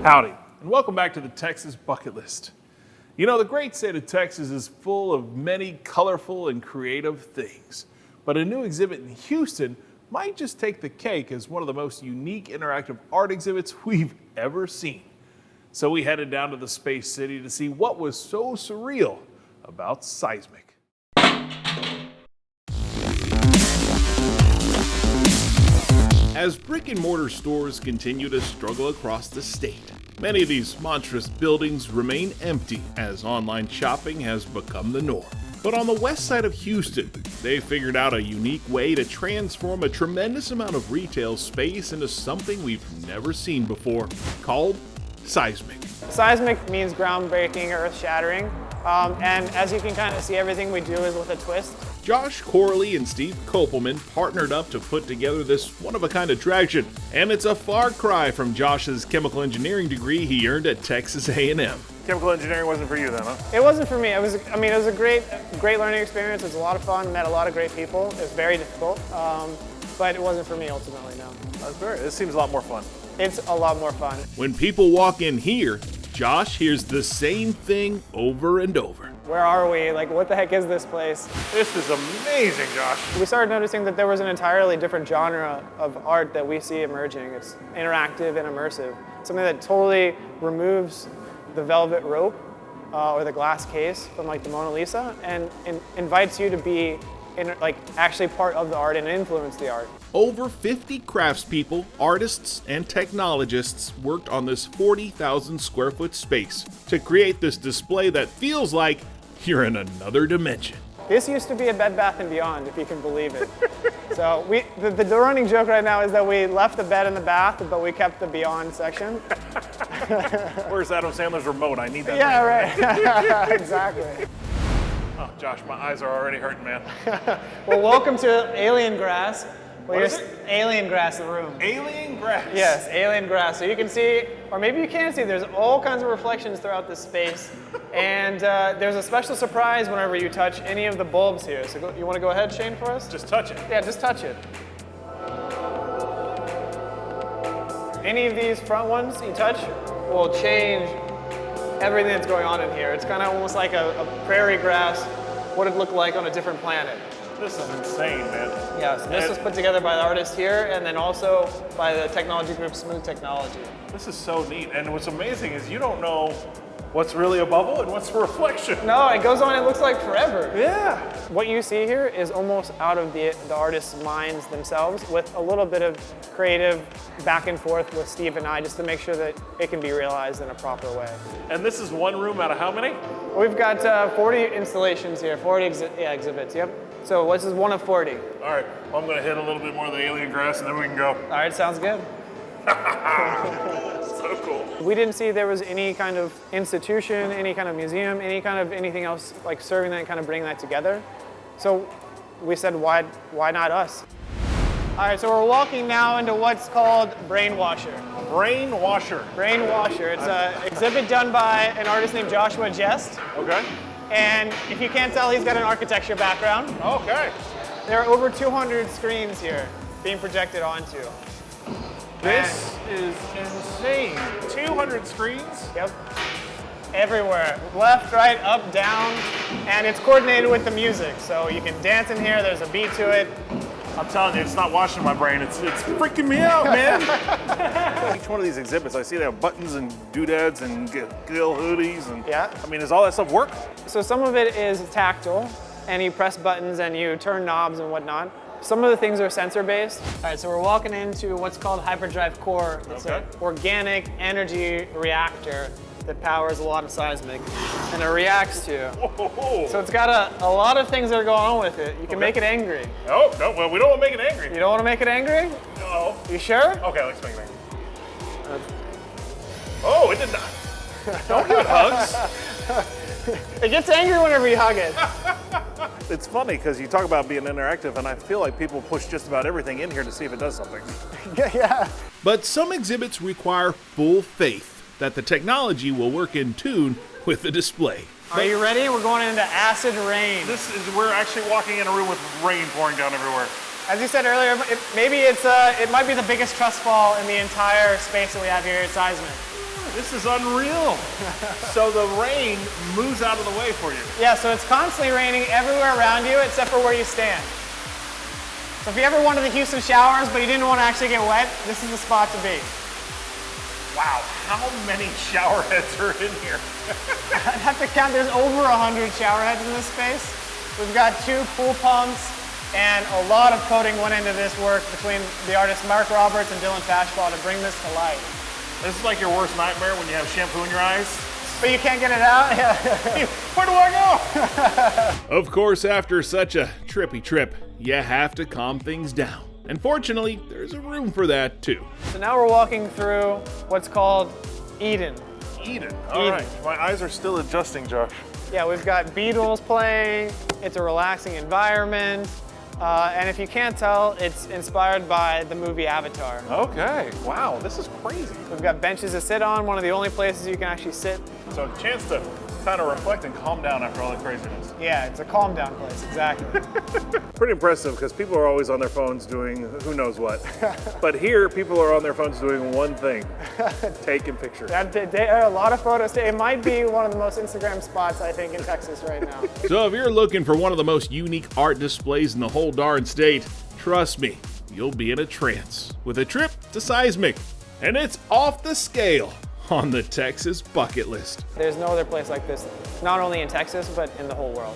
Howdy, and welcome back to the Texas Bucket List. You know, the great state of Texas is full of many colorful and creative things, but a new exhibit in Houston might just take the cake as one of the most unique interactive art exhibits we've ever seen. So we headed down to the Space City to see what was so surreal about Seismique. As brick and mortar stores continue to struggle across the state, many of these monstrous buildings remain empty as online shopping has become the norm. But on the west side of Houston, they figured out a unique way to transform a tremendous amount of retail space into something we've never seen before, called Seismique. Seismic means groundbreaking, earth-shattering, and as you can kind of see, everything we do is with a twist. Josh Corley and Steve Kopelman partnered up to put together this one-of-a-kind attraction, and it's a far cry from Josh's chemical engineering degree he earned at Texas A&M. Chemical engineering wasn't for you then, huh? It wasn't for me. It was a great learning experience. It was a lot of fun. Met a lot of great people. It was very difficult, but it wasn't for me ultimately. No. This seems a lot more fun. It's a lot more fun. When people walk in here, Josh hears the same thing over and over. Where are we? Like, what the heck is this place? This is amazing, Josh. We started noticing that there was an entirely different genre of art that we see emerging. It's interactive and immersive. Something that totally removes the velvet rope or the glass case from like the Mona Lisa and invites you to be actually part of the art and influence the art. Over 50 craftspeople, artists, and technologists worked on this 40,000 square foot space to create this display that feels like you're in another dimension. This used to be a Bed Bath & Beyond, if you can believe it. So the running joke right now is that we left the bed in the bath, but we kept the Beyond section. Where's Adam Sandler's remote? I need that. Yeah, right. Exactly. Oh, Josh, my eyes are already hurting, man. Well, welcome to Alien Grass. What is it? Alien Grass, the room. Alien grass. Yes, alien grass. So you can see, or maybe you can't see, there's all kinds of reflections throughout this space. And there's a special surprise whenever you touch any of the bulbs here. So you want to go ahead, Shane, for us? Just touch it. Yeah, just touch it. Any of these front ones you touch will change everything that's going on in here. It's kind of almost like a prairie grass, what it'd look like on a different planet. This is insane, man. Yes, this was put together by the artist here and then also by the technology group Smooth Technology. This is so neat. And what's amazing is you don't know what's really a bubble and what's a reflection. No, it goes on, it looks like forever. Yeah. What you see here is almost out of the artist's minds themselves with a little bit of creative back and forth with Steve and I just to make sure that it can be realized in a proper way. And this is one room out of how many? We've got 40 installations here, 40 exhibits, yep. So this is one of 40. All right, well, I'm gonna hit a little bit more of the alien grass and then we can go. All right, sounds good. So cool. We didn't see there was any kind of institution, any kind of museum, any kind of anything else like serving that and kind of bringing that together. So we said, why not us? All right, so we're walking now into what's called Brainwasher. Brainwasher. Brainwasher. It's an exhibit done by an artist named Joshua Jest. Okay. And if you can't tell, he's got an architecture background. Okay. There are over 200 screens here being projected onto. This is insane. 200 screens? Yep. Everywhere. Left, right, up, down. And it's coordinated with the music. So you can dance in here, there's a beat to it. I'm telling you, it's not washing my brain. It's freaking me out, man. Each one of these exhibits, I see they have buttons and doodads and gill hoodies. And yeah. I mean, does all that stuff work? So some of it is tactile, and you press buttons and you turn knobs and whatnot. Some of the things are sensor-based. All right, so we're walking into what's called Hyperdrive Core. It's an organic energy reactor that powers a lot of seismic, and it reacts to. Whoa. So it's got a lot of things that are going on with it. You can make it angry. Oh, no, well, we don't want to make it angry. You don't want to make it angry? No. You sure? Okay, let's make it angry. Oh, it did not. Don't give it hugs. It gets angry whenever you hug it. It's funny because you talk about being interactive, and I feel like people push just about everything in here to see if it does something. Yeah. But some exhibits require full faith that the technology will work in tune with the display. Are you ready? We're going into acid rain. We're actually walking in a room with rain pouring down everywhere. As you said earlier, it might be the biggest trust fall in the entire space that we have here at Seismique. This is unreal. So the rain moves out of the way for you. Yeah, so it's constantly raining everywhere around you except for where you stand. So if you ever wanted the Houston showers but you didn't want to actually get wet, this is the spot to be. Wow, how many shower heads are in here? I'd have to count, there's over 100 shower heads in this space. We've got 2 pool pumps, and a lot of coding went into this work between the artists Mark Roberts and Dylan Tashbaugh to bring this to life. This is like your worst nightmare when you have shampoo in your eyes. But you can't get it out? Where do I go? Of course, after such a trippy trip, you have to calm things down. And fortunately, there's a room for that too. So now we're walking through what's called Eden. Eden, all right. My eyes are still adjusting, Josh. Yeah, we've got Beatles playing. It's a relaxing environment. And if you can't tell, it's inspired by the movie Avatar. Okay, wow, this is crazy. We've got benches to sit on, one of the only places you can actually sit. So a chance to kind of reflect and calm down after all the craziness. Yeah, it's a calm down place, exactly. Pretty impressive because people are always on their phones doing who knows what. But here, people are on their phones doing one thing, taking pictures. There are a lot of photos. It might be one of the most Instagram spots, I think, in Texas right now. So if you're looking for one of the most unique art displays in the whole darn state, trust me, you'll be in a trance with a trip to Seismique. And it's off the scale on the Texas bucket list. There's no other place like this, not only in Texas, but in the whole world.